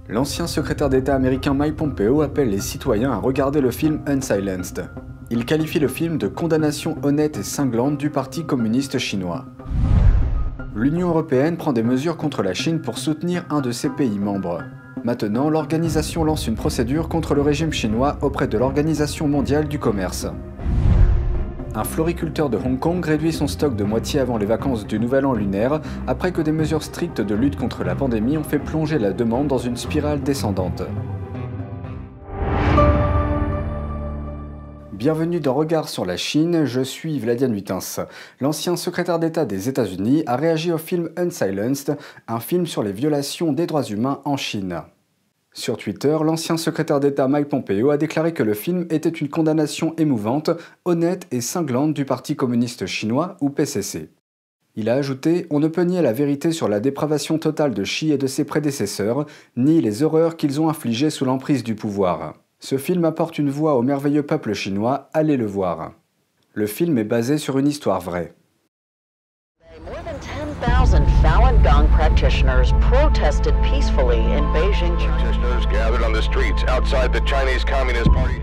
L'ancien secrétaire d'État américain Mike Pompeo appelle les citoyens à regarder le film Unsilenced. Il qualifie le film de condamnation honnête et cinglante du Parti communiste chinois. L'Union européenne prend des mesures contre la Chine pour soutenir un de ses pays membres. Maintenant, l'organisation lance une procédure contre le régime chinois auprès de l'Organisation mondiale du commerce. Un floriculteur de Hong Kong réduit son stock de moitié avant les vacances du Nouvel An lunaire, après que des mesures strictes de lutte contre la pandémie ont fait plonger la demande dans une spirale descendante. Bienvenue dans Regard sur la Chine, je suis Vladian Huitens. L'ancien secrétaire d'État des États-Unis a réagi au film Unsilenced, un film sur les violations des droits humains en Chine. Sur Twitter, l'ancien secrétaire d'État Mike Pompeo a déclaré que le film était une condamnation émouvante, honnête et cinglante du Parti communiste chinois ou PCC. Il a ajouté « On ne peut nier la vérité sur la dépravation totale de Xi et de ses prédécesseurs, ni les horreurs qu'ils ont infligées sous l'emprise du pouvoir. Ce film apporte une voix au merveilleux peuple chinois, allez le voir. » Le film est basé sur une histoire vraie. More than 10,000 Falun Gong practitioners protested peacefully in Beijing. Practitioners gathered on the streets outside the Chinese Communist Party.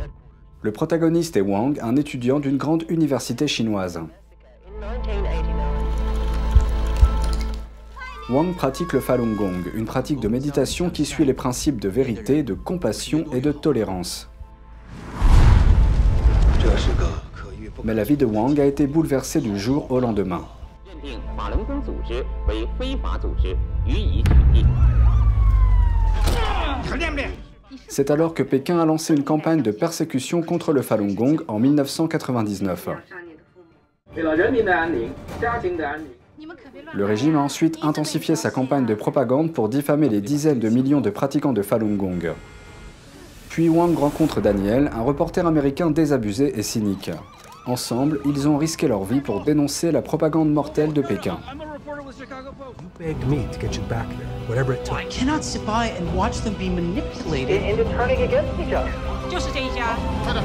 Le protagoniste est Wang, un étudiant d'une grande université chinoise. Wang pratique le Falun Gong, une pratique de méditation qui suit les principes de vérité, de compassion et de tolérance. Mais la vie de Wang a été bouleversée du jour au lendemain. C'est alors que Pékin a lancé une campagne de persécution contre le Falun Gong en 1999. Le régime a ensuite intensifié sa campagne de propagande pour diffamer les dizaines de millions de pratiquants de Falun Gong. Puis Wang rencontre Daniel, un reporter américain désabusé et cynique. Ensemble, ils ont risqué leur vie pour dénoncer la propagande mortelle de Pékin. I cannot sit by and watch them be manipulated into turning against each other.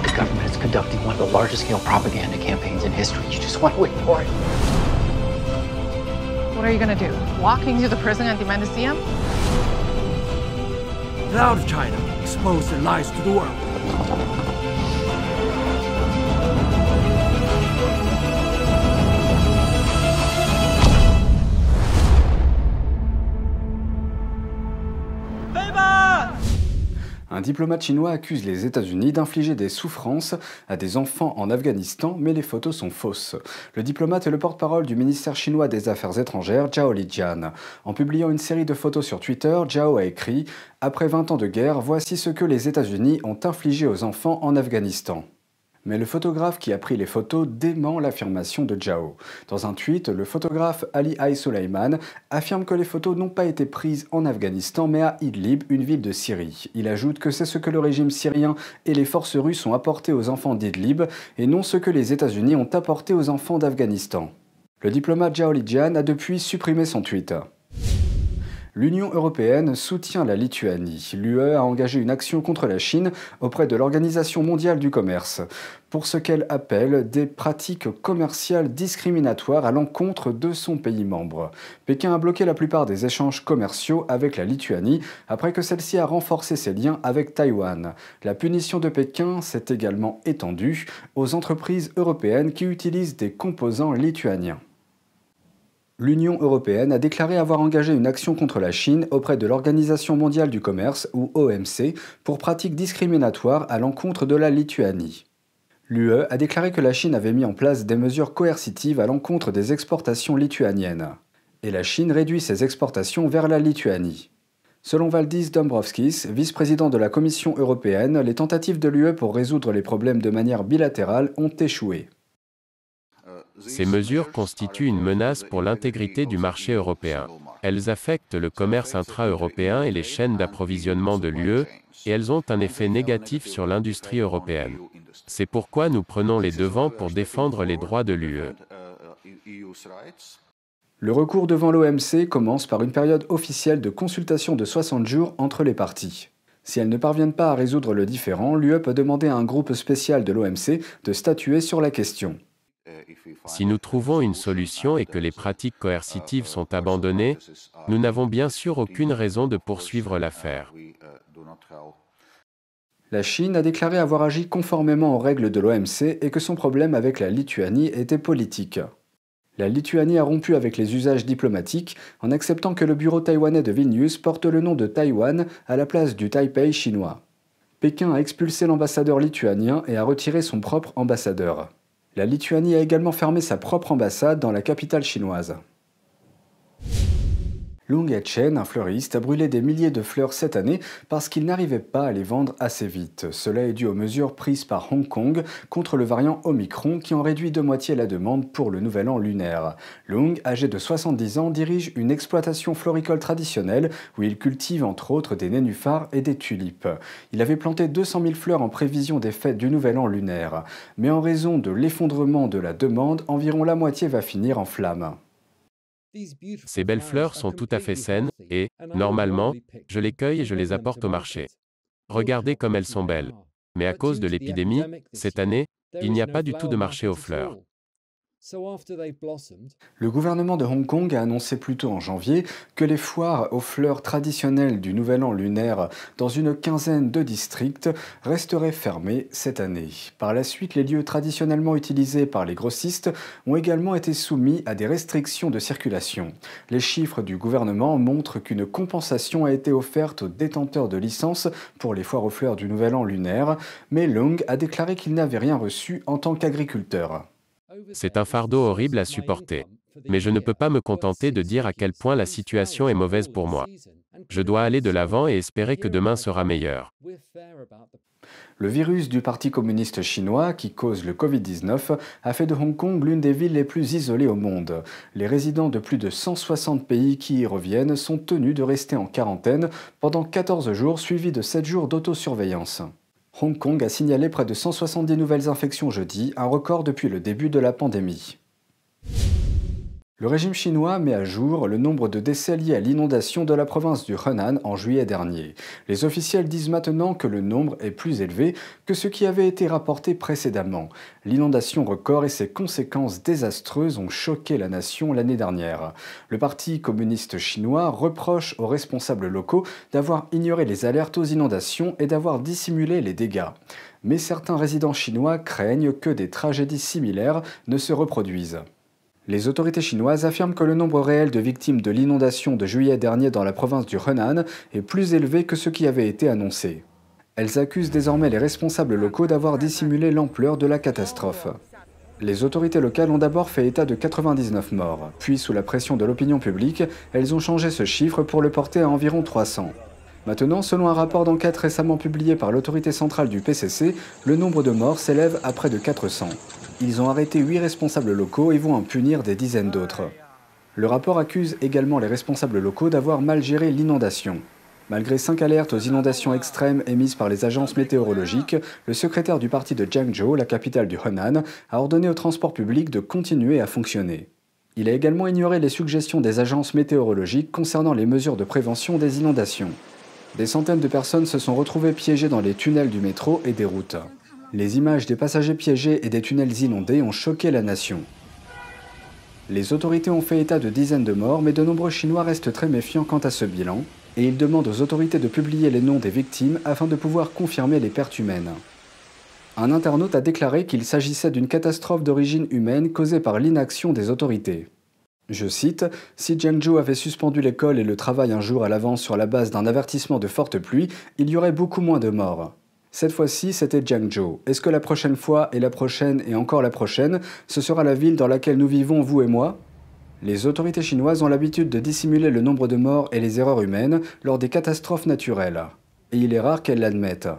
The government is conducting one of the largest scale propaganda campaigns in history. You just want to wait for it. What are you going to do? Walk into the prison and demand to see him? Get out of China. Expose their lies to the world. Un diplomate chinois accuse les États-Unis d'infliger des souffrances à des enfants en Afghanistan, mais les photos sont fausses. Le diplomate est le porte-parole du ministère chinois des Affaires étrangères, Zhao Lijian. En publiant une série de photos sur Twitter, Zhao a écrit « Après 20 ans de guerre, voici ce que les États-Unis ont infligé aux enfants en Afghanistan ». Mais le photographe qui a pris les photos dément l'affirmation de Zhao. Dans un tweet, le photographe Ali Suleiman affirme que les photos n'ont pas été prises en Afghanistan mais à Idlib, une ville de Syrie. Il ajoute que c'est ce que le régime syrien et les forces russes ont apporté aux enfants d'Idlib et non ce que les États-Unis ont apporté aux enfants d'Afghanistan. Le diplomate Zhao Lijian a depuis supprimé son tweet. L'Union européenne soutient la Lituanie. L'UE a engagé une action contre la Chine auprès de l'Organisation mondiale du commerce pour ce qu'elle appelle des pratiques commerciales discriminatoires à l'encontre de son pays membre. Pékin a bloqué la plupart des échanges commerciaux avec la Lituanie après que celle-ci a renforcé ses liens avec Taïwan. La punition de Pékin s'est également étendue aux entreprises européennes qui utilisent des composants lituaniens. L'Union européenne a déclaré avoir engagé une action contre la Chine auprès de l'Organisation mondiale du commerce, ou OMC, pour pratiques discriminatoires à l'encontre de la Lituanie. L'UE a déclaré que la Chine avait mis en place des mesures coercitives à l'encontre des exportations lituaniennes. Et la Chine réduit ses exportations vers la Lituanie. Selon Valdis Dombrovskis, vice-président de la Commission européenne, les tentatives de l'UE pour résoudre les problèmes de manière bilatérale ont échoué. Ces mesures constituent une menace pour l'intégrité du marché européen. Elles affectent le commerce intra-européen et les chaînes d'approvisionnement de l'UE, et elles ont un effet négatif sur l'industrie européenne. C'est pourquoi nous prenons les devants pour défendre les droits de l'UE. Le recours devant l'OMC commence par une période officielle de consultation de 60 jours entre les parties. Si elles ne parviennent pas à résoudre le différend, l'UE peut demander à un groupe spécial de l'OMC de statuer sur la question. Si nous trouvons une solution et que les pratiques coercitives sont abandonnées, nous n'avons bien sûr aucune raison de poursuivre l'affaire. La Chine a déclaré avoir agi conformément aux règles de l'OMC et que son problème avec la Lituanie était politique. La Lituanie a rompu avec les usages diplomatiques en acceptant que le bureau taïwanais de Vilnius porte le nom de Taïwan à la place du Taipei chinois. Pékin a expulsé l'ambassadeur lituanien et a retiré son propre ambassadeur. La Lituanie a également fermé sa propre ambassade dans la capitale chinoise. Long Chen, un fleuriste, a brûlé des milliers de fleurs cette année parce qu'il n'arrivait pas à les vendre assez vite. Cela est dû aux mesures prises par Hong Kong contre le variant Omicron qui en réduit de moitié la demande pour le nouvel an lunaire. Long, âgé de 70 ans, dirige une exploitation floricole traditionnelle où il cultive entre autres des nénuphars et des tulipes. Il avait planté 200 000 fleurs en prévision des fêtes du nouvel an lunaire. Mais en raison de l'effondrement de la demande, environ la moitié va finir en flammes. Ces belles fleurs sont tout à fait saines et, normalement, je les cueille et je les apporte au marché. Regardez comme elles sont belles. Mais à cause de l'épidémie, cette année, il n'y a pas du tout de marché aux fleurs. Le gouvernement de Hong Kong a annoncé plus tôt en janvier que les foires aux fleurs traditionnelles du Nouvel An lunaire dans une quinzaine de districts resteraient fermés cette année. Par la suite, les lieux traditionnellement utilisés par les grossistes ont également été soumis à des restrictions de circulation. Les chiffres du gouvernement montrent qu'une compensation a été offerte aux détenteurs de licences pour les foires aux fleurs du Nouvel An lunaire, mais Long a déclaré qu'il n'avait rien reçu en tant qu'agriculteur. C'est un fardeau horrible à supporter. Mais je ne peux pas me contenter de dire à quel point la situation est mauvaise pour moi. Je dois aller de l'avant et espérer que demain sera meilleur. Le virus du Parti communiste chinois, qui cause le Covid-19, a fait de Hong Kong l'une des villes les plus isolées au monde. Les résidents de plus de 160 pays qui y reviennent sont tenus de rester en quarantaine pendant 14 jours suivis de 7 jours d'autosurveillance. Hong Kong a signalé près de 170 nouvelles infections jeudi, un record depuis le début de la pandémie. Le régime chinois met à jour le nombre de décès liés à l'inondation de la province du Henan en juillet dernier. Les officiels disent maintenant que le nombre est plus élevé que ce qui avait été rapporté précédemment. L'inondation record et ses conséquences désastreuses ont choqué la nation l'année dernière. Le Parti communiste chinois reproche aux responsables locaux d'avoir ignoré les alertes aux inondations et d'avoir dissimulé les dégâts. Mais certains résidents chinois craignent que des tragédies similaires ne se reproduisent. Les autorités chinoises affirment que le nombre réel de victimes de l'inondation de juillet dernier dans la province du Henan est plus élevé que ce qui avait été annoncé. Elles accusent désormais les responsables locaux d'avoir dissimulé l'ampleur de la catastrophe. Les autorités locales ont d'abord fait état de 99 morts, puis sous la pression de l'opinion publique, elles ont changé ce chiffre pour le porter à environ 300. Maintenant, selon un rapport d'enquête récemment publié par l'autorité centrale du PCC, le nombre de morts s'élève à près de 400. Ils ont arrêté 8 responsables locaux et vont en punir des dizaines d'autres. Le rapport accuse également les responsables locaux d'avoir mal géré l'inondation. Malgré 5 alertes aux inondations extrêmes émises par les agences météorologiques, le secrétaire du parti de Jiangzhou, la capitale du Henan, a ordonné au transport public de continuer à fonctionner. Il a également ignoré les suggestions des agences météorologiques concernant les mesures de prévention des inondations. Des centaines de personnes se sont retrouvées piégées dans les tunnels du métro et des routes. Les images des passagers piégés et des tunnels inondés ont choqué la nation. Les autorités ont fait état de dizaines de morts, mais de nombreux Chinois restent très méfiants quant à ce bilan, et ils demandent aux autorités de publier les noms des victimes afin de pouvoir confirmer les pertes humaines. Un internaute a déclaré qu'il s'agissait d'une catastrophe d'origine humaine causée par l'inaction des autorités. Je cite, « Si Jiangzhou avait suspendu l'école et le travail un jour à l'avance sur la base d'un avertissement de forte pluie, il y aurait beaucoup moins de morts. Cette fois-ci, c'était Jiangzhou. Est-ce que la prochaine fois, et la prochaine, et encore la prochaine, ce sera la ville dans laquelle nous vivons, vous et moi ?» Les autorités chinoises ont l'habitude de dissimuler le nombre de morts et les erreurs humaines lors des catastrophes naturelles. Et il est rare qu'elles l'admettent.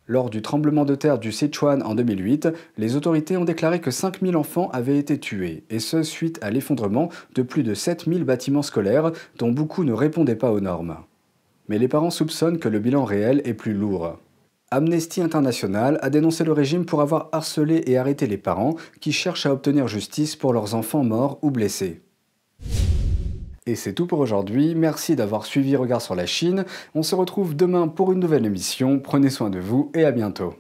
Lors du tremblement de terre du Sichuan en 2008, les autorités ont déclaré que 5000 enfants avaient été tués, et ce suite à l'effondrement de plus de 7000 bâtiments scolaires dont beaucoup ne répondaient pas aux normes. Mais les parents soupçonnent que le bilan réel est plus lourd. Amnesty International a dénoncé le régime pour avoir harcelé et arrêté les parents qui cherchent à obtenir justice pour leurs enfants morts ou blessés. Et c'est tout pour aujourd'hui, merci d'avoir suivi Regard sur la Chine. On se retrouve demain pour une nouvelle émission, prenez soin de vous et à bientôt.